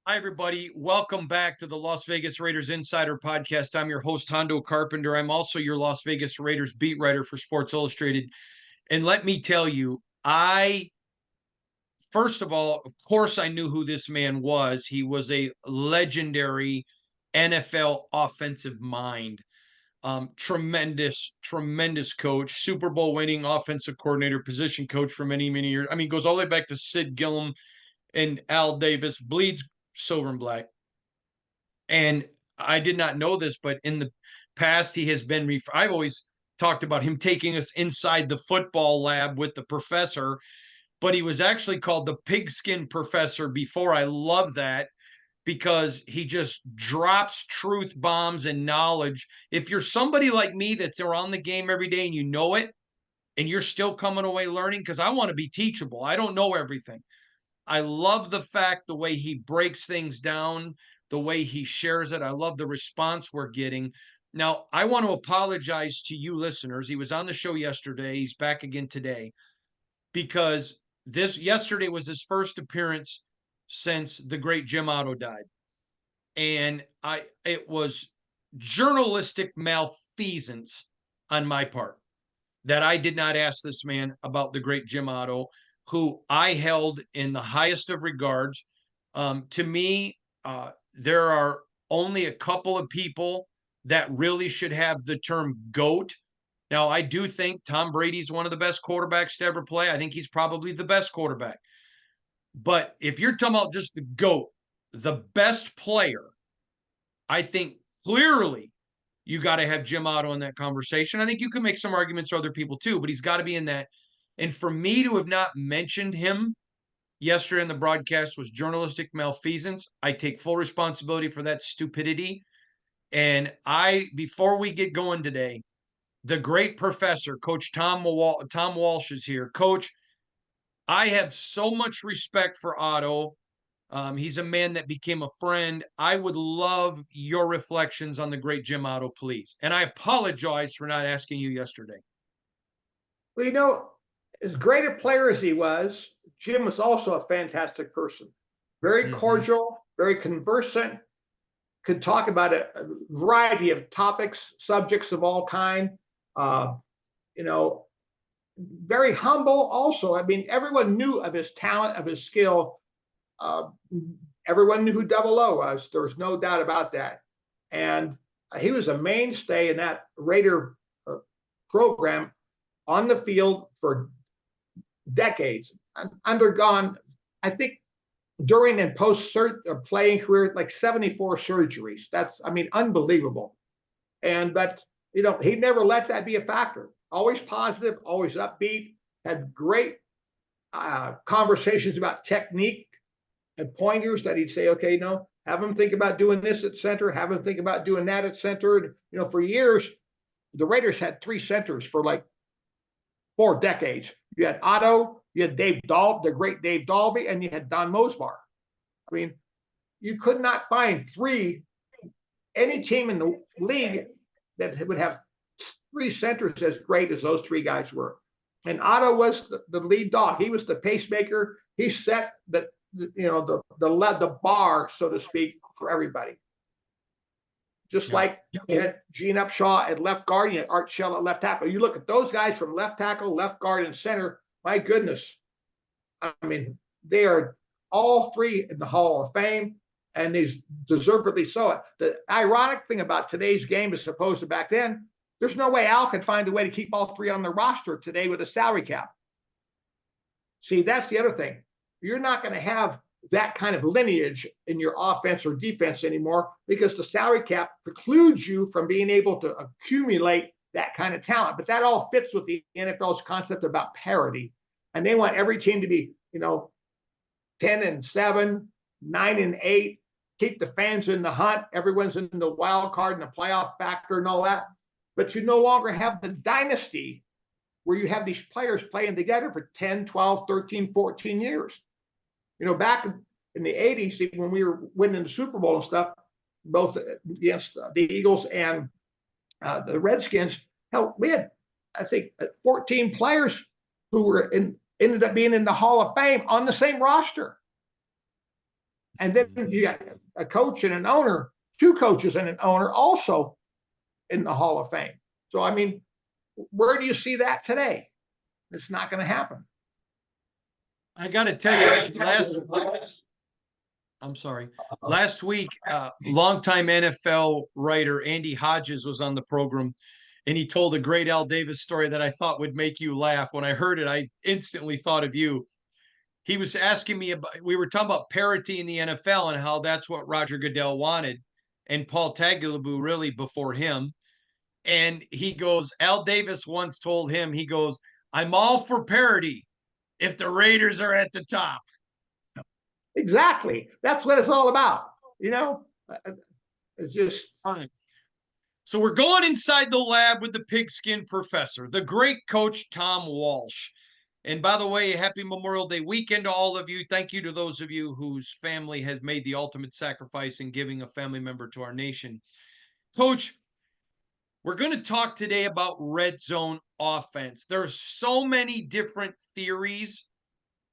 Hi, everybody. Welcome back to the Las Vegas Raiders Insider Podcast. I'm your host, Hondo Carpenter. I'm also your Las Vegas Raiders beat writer for Sports Illustrated. And let me tell you, first of all, of course, I knew who this man was. He was a legendary NFL offensive mind. Tremendous coach, Super Bowl winning offensive coordinator, position coach for many, many years. I mean, goes all the way back to Sid Gillum and Al Davis, bleeds silver and black. And I did not know this, but in the past, he has been. I've always talked about him taking us inside the football lab with the professor, but he was actually called the Pigskin Professor before. I love that because he just drops truth bombs and knowledge. If you're somebody like me that's around the game every day and you know it, and you're still coming away learning, because I want to be teachable. I don't know everything. I love the fact the way he breaks things down, the way he shares it. I love the response we're getting. Now, I want to apologize to you listeners. He was on the show yesterday. He's back again today because this yesterday was his first appearance since the great Jim Otto died. And it was journalistic malfeasance on my part that I did not ask this man about the great Jim Otto, who I held in the highest of regards. To me, there are only a couple of people that really should have the term GOAT. Now, I do think Tom Brady's one of the best quarterbacks to ever play. I think he's probably the best quarterback. But if you're talking about just the GOAT, the best player, I think clearly you got to have Jim Otto in that conversation. I think you can make some arguments for other people too, but he's got to be in that. And for me to have not mentioned him yesterday in the broadcast was journalistic malfeasance. I take full responsibility for that stupidity. And before we get going today, the great professor, Coach Tom Walsh is here. Coach, I have so much respect for Otto. He's a man that became a friend. I would love your reflections on the great Jim Otto, please. And I apologize for not asking you yesterday. Well, as great a player as he was, Jim was also a fantastic person. Very cordial, very conversant, could talk about a variety of topics, subjects of all kind. Uh, you know, very humble also. I mean, everyone knew of his talent, of his skill. Uh, Everyone knew who Double O was. There was no doubt about that. And he was a mainstay in that Raider program on the field for decades. Undergone, I think, during and post playing career, like 74 surgeries. That's, I mean, unbelievable. But he never let that be a factor. Always positive, always upbeat. Had great conversations about technique and pointers that he'd say, okay, have them think about doing this at center, have them think about doing that at center. And, for years, the Raiders had three centers for like 4 decades. You had Otto, you had the great Dave Dalby, and you had Don Mosbar. I mean, you could not find any team in the league that would have 3 centers as great as those 3 guys were. And Otto was the lead dog. He was the pacemaker. He set the bar, so to speak, for everybody. Just like you had Gene Upshaw at left guard, you had Art Shell at left tackle. You look at those guys from left tackle, left guard, and center. My goodness, I mean, they are all 3 in the Hall of Fame, and these deservedly so. The ironic thing about today's game, as opposed to back then, there's no way Al could find a way to keep all 3 on the roster today with a salary cap. See, that's the other thing. You're not going to have that kind of lineage in your offense or defense anymore because the salary cap precludes you from being able to accumulate that kind of talent. But that all fits with the NFL's concept about parity. And they want every team to be, 10-7, 9-8, keep the fans in the hunt. Everyone's in the wild card and the playoff factor and all that. But you no longer have the dynasty where you have these players playing together for 10, 12, 13, 14 years. Back in the 80s, when we were winning the Super Bowl and stuff, both against the Eagles and the Redskins, hell, we had, I think, 14 players who ended up being in the Hall of Fame on the same roster. And then you got a coach and an owner, two coaches and an owner also in the Hall of Fame. So, I mean, where do you see that today? It's not going to happen. I got to tell you, I'm sorry. Last week, longtime NFL writer Andy Hodges was on the program, and he told a great Al Davis story that I thought would make you laugh. When I heard it, I instantly thought of you. He was asking me about, we were talking about parity in the NFL and how that's what Roger Goodell wanted, and Paul Tagliabue really before him. And he goes, Al Davis once told him, he goes, I'm all for parity if the Raiders are at the top. Exactly. That's what it's all about. You know, it's just. Fine. So we're going inside the lab with the Pigskin professor, the great coach Tom Walsh. And by the way, happy Memorial Day weekend to all of you. Thank you to those of you whose family has made the ultimate sacrifice in giving a family member to our nation. Coach, we're going to talk today about red zone offense. There's so many different theories.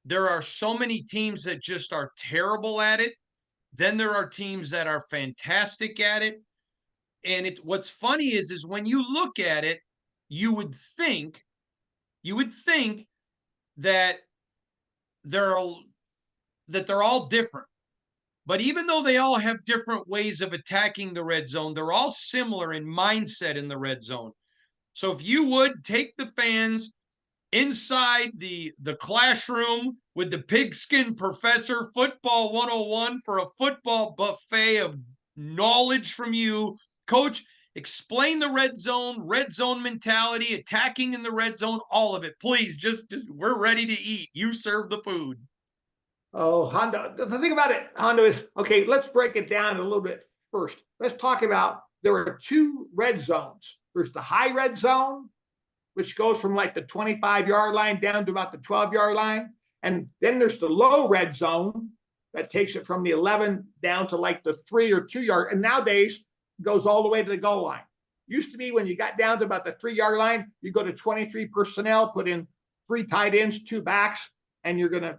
There are so many teams that just are terrible at it. Then there are teams that are fantastic at it. And what's funny is when you look at it, you would think that they're all different. But even though they all have different ways of attacking the red zone, they're all similar in mindset in the red zone. So if you would take the fans inside the classroom with the Pigskin Professor Football 101 for a football buffet of knowledge from you, Coach, explain the red zone mentality, attacking in the red zone, all of it. Please, just we're ready to eat. You serve the food. Oh, Hondo. The thing about it, Hondo, is okay. Let's break it down a little bit first. Let's talk about there are two red zones. There's the high red zone, which goes from like the 25-yard line down to about the 12-yard line. And then there's the low red zone that takes it from the 11 down to like the 3 or 2-yard. And nowadays goes all the way to the goal line. Used to be when you got down to about the 3-yard line, you go to 23 personnel, put in 3 tight ends, 2 backs, and you're going to,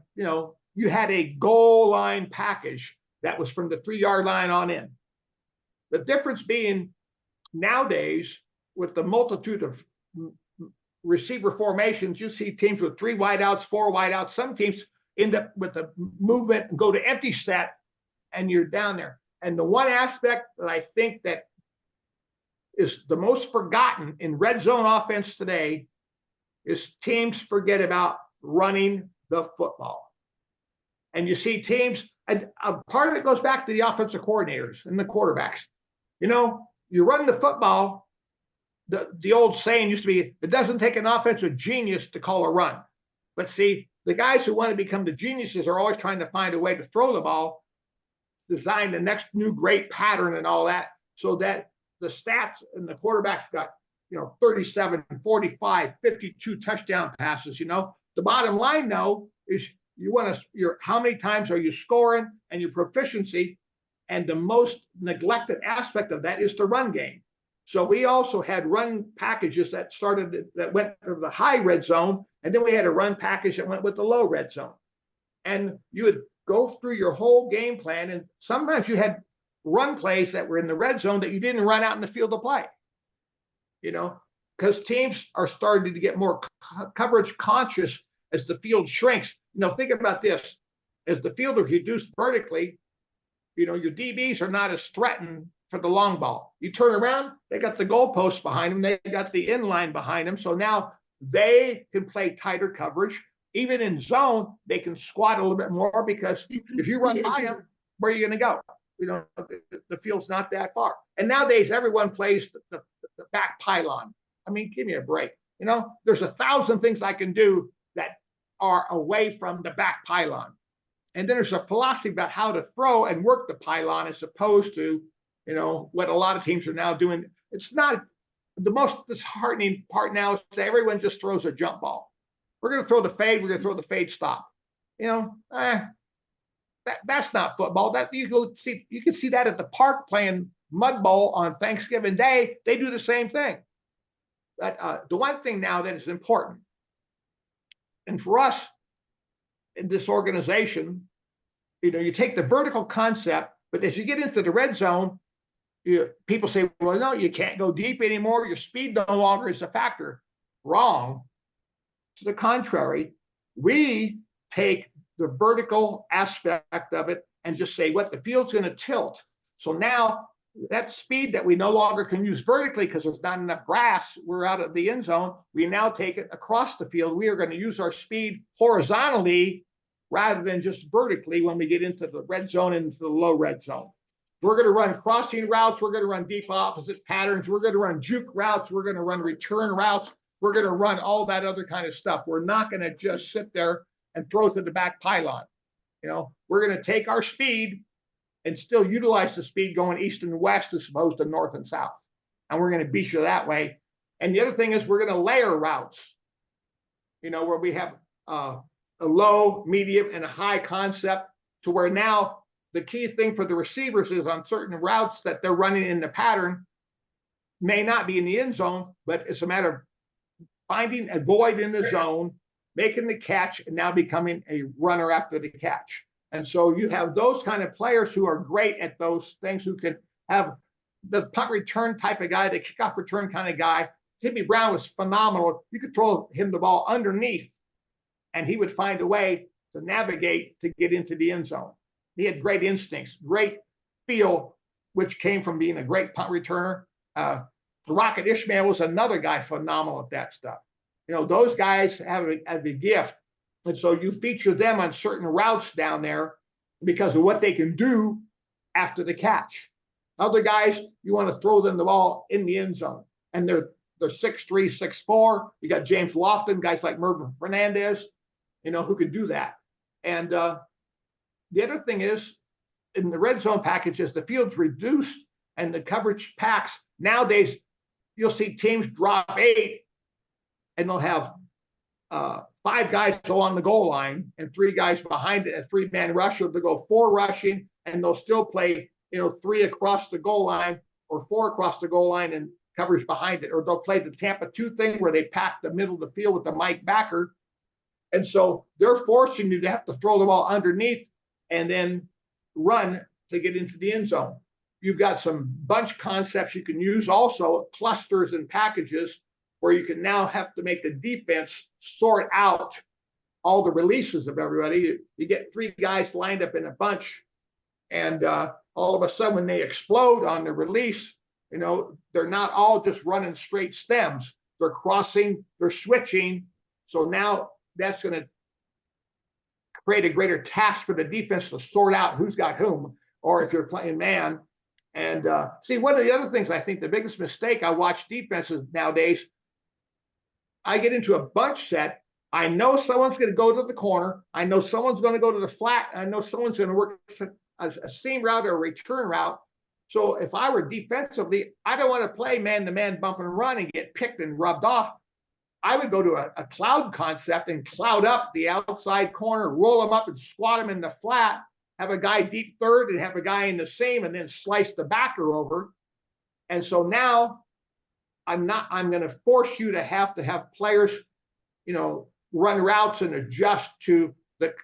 you had a goal line package that was from the 3-yard line on in. The difference being nowadays with the multitude of receiver formations, you see teams with 3 wideouts, 4 wideouts. Some teams end up with a movement and go to empty set, and you're down there. And the one aspect that I think that is the most forgotten in red zone offense today is teams forget about running the football. And you see teams, and part of it goes back to the offensive coordinators and the quarterbacks. You run the football. The old saying used to be, it doesn't take an offensive genius to call a run. But see, the guys who want to become the geniuses are always trying to find a way to throw the ball, design the next new great pattern and all that, so that the stats and the quarterbacks got, 37, 45, 52 touchdown passes. The bottom line, though, is you want to, how many times are you scoring and your proficiency, and the most neglected aspect of that is the run game. So we also had run packages that went to the high red zone, and then we had a run package that went with the low red zone. And you would go through your whole game plan, and sometimes you had run plays that were in the red zone that you didn't run out in the field of play. Because teams are starting to get more coverage conscious as the field shrinks. Think about this. As the field is reduced vertically, your DBs are not as threatened for the long ball. You turn around, they got the goalposts behind them. They got the inline behind them. So now they can play tighter coverage. Even in zone, they can squat a little bit more, because if you run by them, where are you going to go? The field's not that far. And nowadays, everyone plays the back pylon. I mean, give me a break. There's 1,000 things I can do that are away from the back pylon. And then there's a philosophy about how to throw and work the pylon, as opposed to, what a lot of teams are now doing. It's not the most disheartening part now is that everyone just throws a jump ball. We're going to throw the fade. We're going to throw the fade stop. That's not football. That you can see that at the park playing mud bowl on Thanksgiving Day. They do the same thing. But the one thing now that is important, and for us in this organization, you take the vertical concept, but as you get into the red zone, people say, well, no, you can't go deep anymore. Your speed no longer is a factor. Wrong. To the contrary, we take the vertical aspect of it and just say what the field's going to tilt. So now that speed that we no longer can use vertically because there's not enough grass, we're out of the end zone. We now take it across the field. We are going to use our speed horizontally rather than just vertically when we get into the red zone and into the low red zone. We're going to run crossing routes. We're going to run deep opposite patterns. We're going to run juke routes. We're going to run return routes. We're going to run all that other kind of stuff. We're not going to just sit there and throw to the back pylon. We're going to take our speed and still utilize the speed going east and west as opposed to north and south. And we're going to beat you that way. And the other thing is we're going to layer routes, where we have a low, medium, and a high concept to where now the key thing for the receivers is on certain routes that they're running in the pattern may not be in the end zone, but it's a matter of finding a void in the zone, making the catch, and now becoming a runner after the catch. And so you have those kind of players who are great at those things, who can have the punt return type of guy, the kickoff return kind of guy. Timmy Brown was phenomenal. You could throw him the ball underneath, and he would find a way to navigate to get into the end zone. He had great instincts, great feel, which came from being a great punt returner. Rocket Ishmael was another guy phenomenal at that stuff. Those guys have a gift. And so you feature them on certain routes down there because of what they can do after the catch. Other guys, you want to throw them the ball in the end zone. And they're 6'3", 6'4". You got James Lofton, guys like Mervin Fernandez, who could do that. And the other thing is, in the red zone packages, the field's reduced and the coverage packs. Nowadays, you'll see teams drop 8, and they'll have 5 guys along the goal line and 3 guys behind it, a 3-man rusher. They'll go 4 rushing, and they'll still play, 3 across the goal line or 4 across the goal line and coverage behind it. Or they'll play the Tampa 2 thing where they pack the middle of the field with the Mike backer. And so they're forcing you to have to throw the ball underneath and then run to get into the end zone. You've got some bunch concepts you can use also, clusters and packages, where you can now have to make the defense sort out all the releases of everybody. You get 3 guys lined up in a bunch, and all of a sudden when they explode on the release, they're not all just running straight stems. They're crossing, they're switching. So now that's going to create a greater task for the defense to sort out who's got whom, or if you're playing man. And see, one of the other things, I think the biggest mistake I watch defenses nowadays, I get into a bunch set. I know someone's going to go to the corner. I know someone's going to go to the flat. I know someone's going to work a seam route or a return route. So if I were defensively, I don't want to play man-to-man bump and run and get picked and rubbed off. I would go to a cloud concept and cloud up the outside corner, roll them up and squat them in the flat, have a guy deep third and have a guy in the seam, and then slice the backer over. And so now I'm going to force you to have players, run routes and adjust to the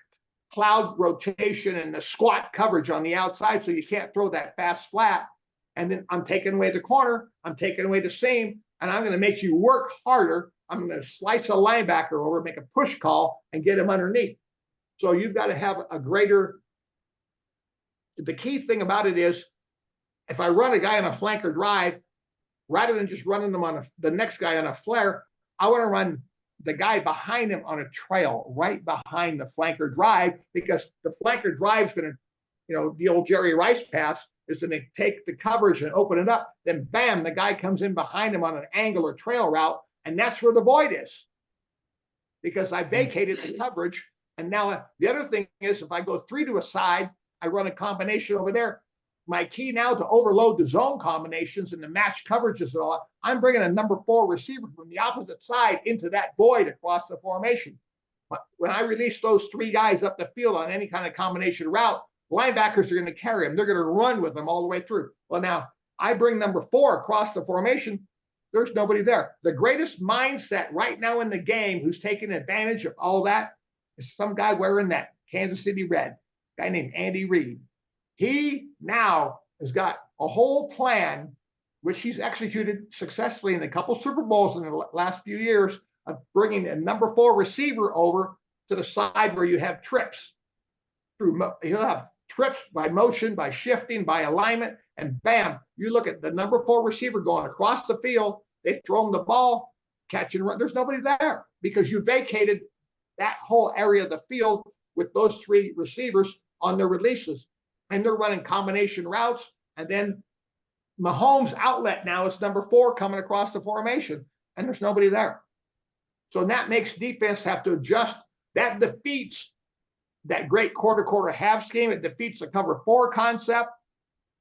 cloud rotation and the squat coverage on the outside, so you can't throw that fast flat. And then I'm taking away the corner, I'm taking away the seam, and I'm going to make you work harder. I'm going to slice a linebacker over, make a push call, and get him underneath. So you've got to have a greater. The key thing about it is, if I run a guy on a flanker drive, rather than just running them on the next guy on a flare, I want to run the guy behind him on a trail right behind the flanker drive, because the flanker drive is going to, the old Jerry Rice pass is going to take the coverage and open it up. Then bam, the guy comes in behind him on an angle or trail route. And that's where the void is, because I vacated the coverage. And now the other thing is, if I go 3 to a side, I run a combination over there. My key now to overload the zone combinations and the match coverages and all that, I'm bringing a number 4 receiver from the opposite side into that void across the formation. But when I release those 3 guys up the field on any kind of combination route, linebackers are going to carry them. They're going to run with them all the way through. Well, now I bring number 4 across the formation. There's nobody there. The greatest mindset right now in the game who's taking advantage of all that is some guy wearing that Kansas City red. a guy named Andy Reid. He now has got a whole plan, which he's executed successfully in a couple Super Bowls in the last few years, of bringing a number 4 receiver over to the side where you have trips. He'll have trips by motion, by shifting, by alignment, and bam, you look at the number 4 receiver going across the field. They throw him the ball, catch and run. There's nobody there because you vacated that whole area of the field with those 3 receivers on their releases. And they're running combination routes. And then Mahomes' outlet now is number 4 coming across the formation, and there's nobody there. So that makes defense have to adjust. That defeats that great quarter half scheme. It defeats the cover 4 concept.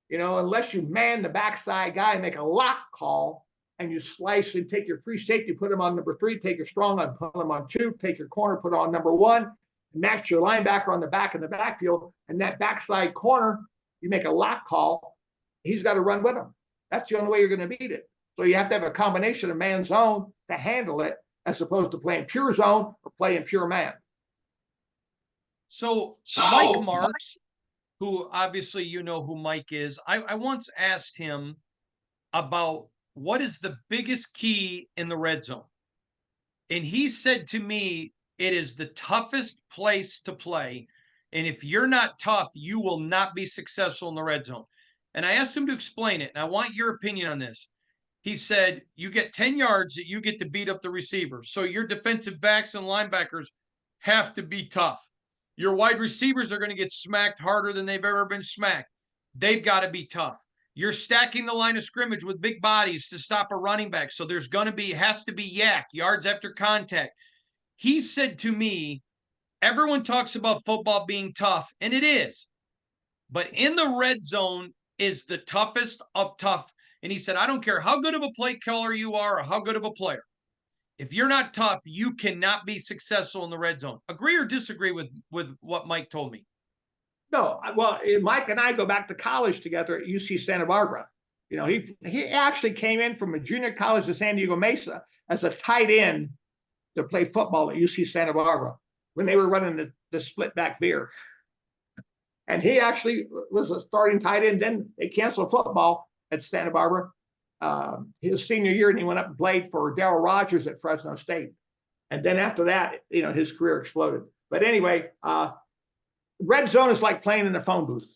Unless you man the backside guy and make a lock call and you slice and take your free safety, put him on number 3, take your strong on, put him on 2, take your corner, put on number 1, match your linebacker on the back in the backfield, and that backside corner, you make a lock call, he's got to run with him. That's the only way you're going to beat it. So you have to have a combination of man zone to handle it, as opposed to playing pure zone or playing pure man. So Mike Marks, who obviously you know who Mike is, I once asked him about what is the biggest key in the red zone. And he said to me, it is the toughest place to play. And if you're not tough, you will not be successful in the red zone. And I asked him to explain it. And I want your opinion on this. He said, you get 10 yards that you get to beat up the receiver. So your defensive backs and linebackers have to be tough. Your wide receivers are going to get smacked harder than they've ever been smacked. They've got to be tough. You're stacking the line of scrimmage with big bodies to stop a running back. So there's going to be, has to be yak, yards after contact. He said to me, everyone talks about football being tough, and it is. But in the red zone is the toughest of tough. And he said, I don't care how good of a play caller you are or how good of a player. If you're not tough, you cannot be successful in the red zone. Agree or disagree with what Mike told me? No, well, Mike and I go back to college together at UC Santa Barbara. He actually came in from a junior college to San Diego Mesa as a tight end to play football at UC Santa Barbara when they were running the split back veer. And he actually was a starting tight end. Then they canceled football at Santa Barbara his senior year, and he went up and played for Darryl Rogers at Fresno State. And then after that, his career exploded. But anyway, red zone is like playing in a phone booth.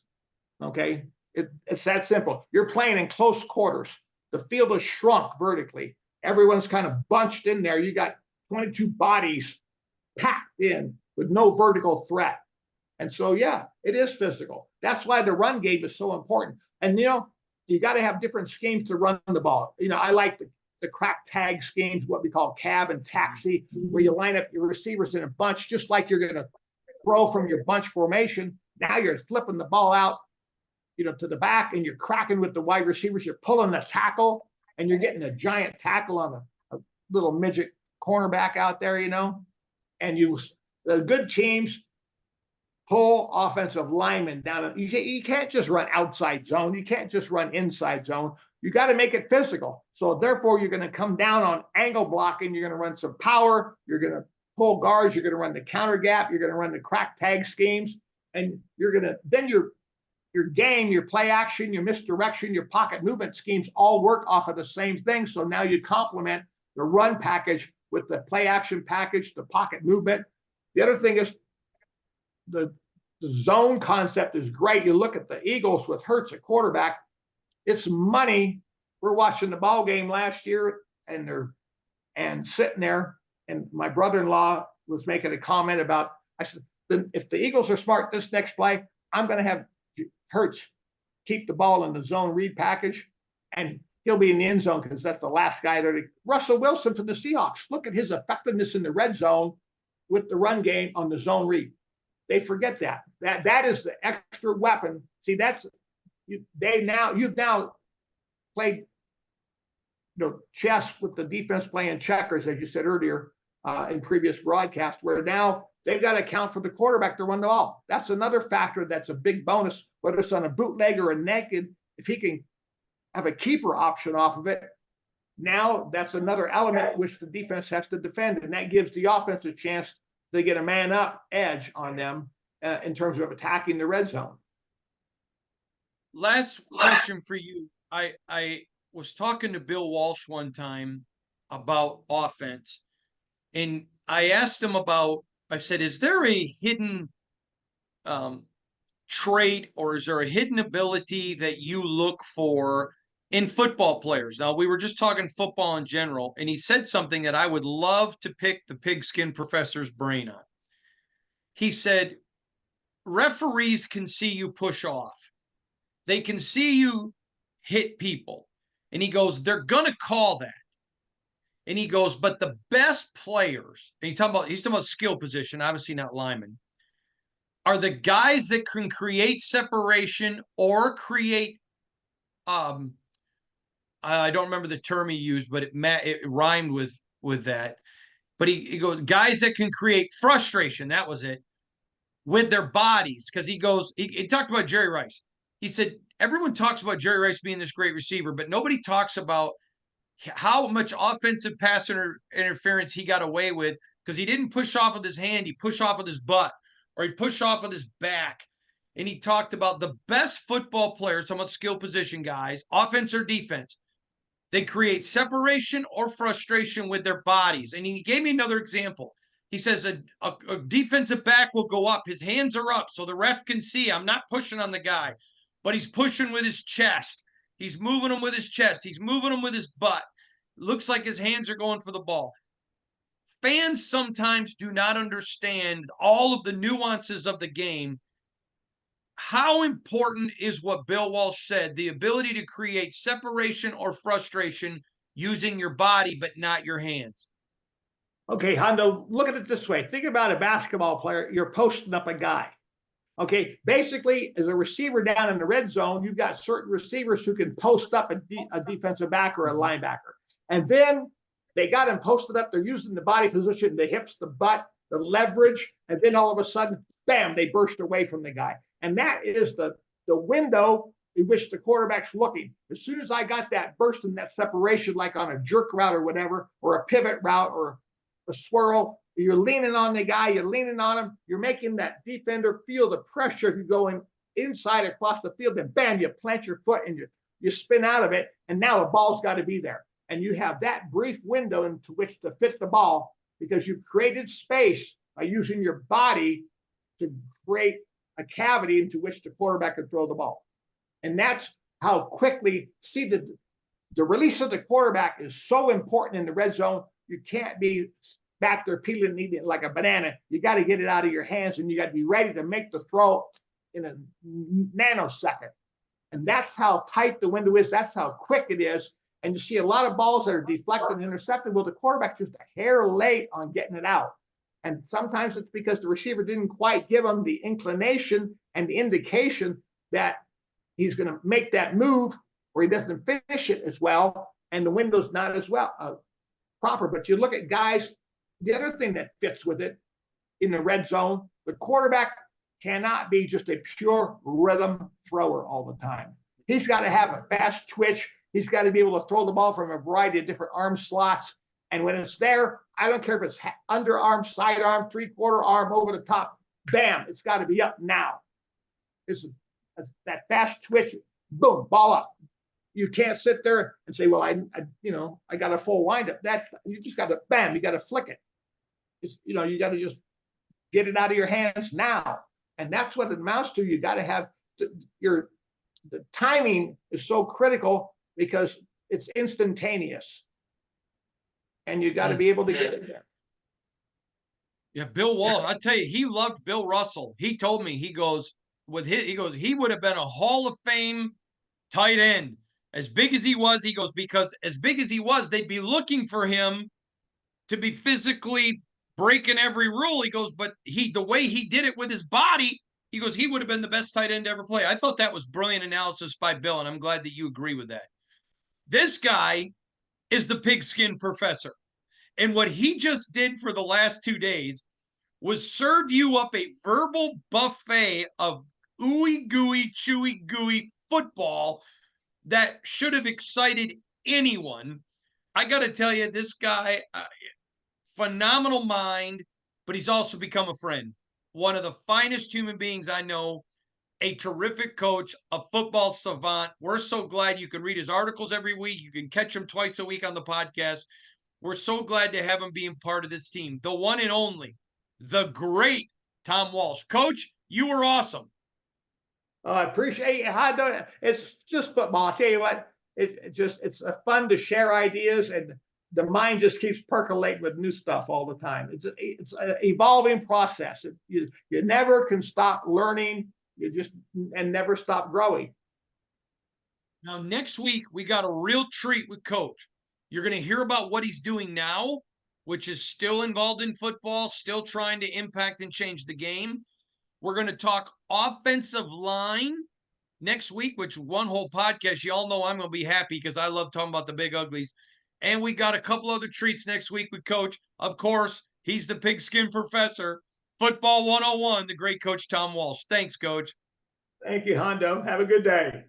Okay, it's that simple. You're playing in close quarters. The field is shrunk vertically. Everyone's kind of bunched in there. You got 22 bodies packed in with no vertical threat. And so, yeah, it is physical. That's why the run game is so important. And, you got to have different schemes to run the ball. I like the crack tag schemes, what we call cab and taxi, where you line up your receivers in a bunch, just like you're going to throw from your bunch formation. Now you're flipping the ball out, to the back, and you're cracking with the wide receivers. You're pulling the tackle, and you're getting a giant tackle on a little midget cornerback out there, and the good teams pull offensive linemen down. You can't just run outside zone. You can't just run inside zone. You got to make it physical. So therefore, you're going to come down on angle blocking. You're going to run some power. You're going to pull guards. You're going to run the counter gap. You're going to run the crack tag schemes. And you're going to, then your game, your play action, your misdirection, your pocket movement schemes all work off of the same thing. So now you complement the run package with the play action package, the pocket movement. The other thing is, the zone concept is great. You look at the Eagles with Hurts at quarterback, it's money. We're watching the ball game last year, and sitting there, and my brother-in-law was making a comment about, I said, if the Eagles are smart this next play, I'm going to have Hurts keep the ball in the zone read package, and he'll be in the end zone because that's the last guy there. Russell Wilson for the Seahawks. Look at his effectiveness in the red zone with the run game on the zone read. They forget that. That is the extra weapon. See, you've now played chess with the defense playing checkers, as you said earlier in previous broadcasts, where now they've got to account for the quarterback to run the ball. That's another factor that's a big bonus, whether it's on a bootleg or a naked. If he can have a keeper option off of it, now that's another element which the defense has to defend, and that gives the offense a chance to get a man up edge on them. in terms of attacking the red zone. Last question for you. I was talking to Bill Walsh one time about offense, and I asked him about, I said, is there a hidden um, trait or is there a hidden ability that you look for in football players? Now, we were just talking football in general, and he said something that I would love to pick the Pigskin professor's brain on. He said, referees can see you push off. They can see you hit people. And he goes, they're going to call that. And he goes, but the best players, and he's talking about skill position, obviously not linemen, are the guys that can create separation or create I don't remember the term he used, but it rhymed with that. But he goes, guys that can create frustration, that was it, with their bodies. Because he goes, he talked about Jerry Rice. He said, everyone talks about Jerry Rice being this great receiver, but nobody talks about how much offensive pass interference he got away with because he didn't push off with his hand, he pushed off with his butt, or he pushed off with his back. And he talked about the best football players, talking about skill position guys, offense or defense. They create separation or frustration with their bodies. And he gave me another example. He says a defensive back will go up. His hands are up so the ref can see I'm not pushing on the guy, but he's pushing with his chest. He's moving them with his chest. He's moving them with his butt. Looks like his hands are going for the ball. Fans sometimes do not understand all of the nuances of the game. How important is what Bill Walsh said, the ability to create separation or frustration using your body but not your hands? Okay, Hondo, look at it this way. Think about a basketball player. You're posting up a guy. Okay, basically, as a receiver down in the red zone, you've got certain receivers who can post up a defensive back or a linebacker. And then they got him posted up. They're using the body position, the hips, the butt, the leverage. And then all of a sudden, bam, they burst away from the guy. And that is the window in which the quarterback's looking. As soon as I got that burst and that separation, like on a jerk route or whatever, or a pivot route or a swirl, you're leaning on the guy, you're leaning on him, you're making that defender feel the pressure. If you're going inside across the field, then bam, you plant your foot and you spin out of it, and now the ball's got to be there. And you have that brief window into which to fit the ball because you've created space by using your body to create a cavity into which the quarterback can throw the ball. And that's how quickly, see, the release of the quarterback is so important in the red zone. You can't be back there peeling and eating it like a banana. You got to get it out of your hands, and you got to be ready to make the throw in a nanosecond. And that's how tight the window is. That's how quick it is. And you see a lot of balls that are deflected and intercepted. Well, the quarterback's just a hair late on getting it out. And sometimes it's because the receiver didn't quite give him the inclination and the indication that he's going to make that move, or he doesn't finish it as well, and the window's not as well proper. But you look at guys, the other thing that fits with it in the red zone, the quarterback cannot be just a pure rhythm thrower all the time. He's got to have a fast twitch. He's got to be able to throw the ball from a variety of different arm slots. And when it's there, I don't care if it's underarm, sidearm, three-quarter arm, over the top, bam, it's got to be up now. It's that fast twitch, boom, ball up. You can't sit there and say, well, I got a full windup. You just got to, bam, you got to flick it. You got to just get it out of your hands now. And that's what it amounts to. You got to have the timing is so critical because it's instantaneous. And you got to be able to get it there. Yeah, Bill Walsh, I tell you, he loved Bill Russell. He told me, he goes, he would have been a Hall of Fame tight end. As big as he was, he goes, because as big as he was, they'd be looking for him to be physically breaking every rule. He goes, but the way he did it with his body, he goes, he would have been the best tight end to ever play. I thought that was brilliant analysis by Bill, and I'm glad that you agree with that. This guy is the Pigskin professor. And what he just did for the last 2 days was serve you up a verbal buffet of ooey gooey, chewy gooey football that should have excited anyone. I got to tell you, this guy, phenomenal mind, but he's also become a friend. one of the finest human beings I know, a terrific coach, a football savant. We're so glad you can read his articles every week. You can catch him twice a week on the podcast. We're so glad to have him being part of this team. The one and only, the great Tom Walsh. Coach, you were awesome. I appreciate it. It's just football. I'll tell you what, it's fun to share ideas, and the mind just keeps percolating with new stuff all the time. It's an evolving process. You never can stop learning. You just and never stop growing. Now, next week, we got a real treat with Coach. You're going to hear about what he's doing now, which is still involved in football, still trying to impact and change the game. We're going to talk offensive line next week, which one whole podcast. Y'all know I'm going to be happy because I love talking about the big uglies. And we got a couple other treats next week with Coach. Of course, he's the Pigskin Professor, Football 101, the great Coach Tom Walsh. Thanks, Coach. Thank you, Hondo. Have a good day.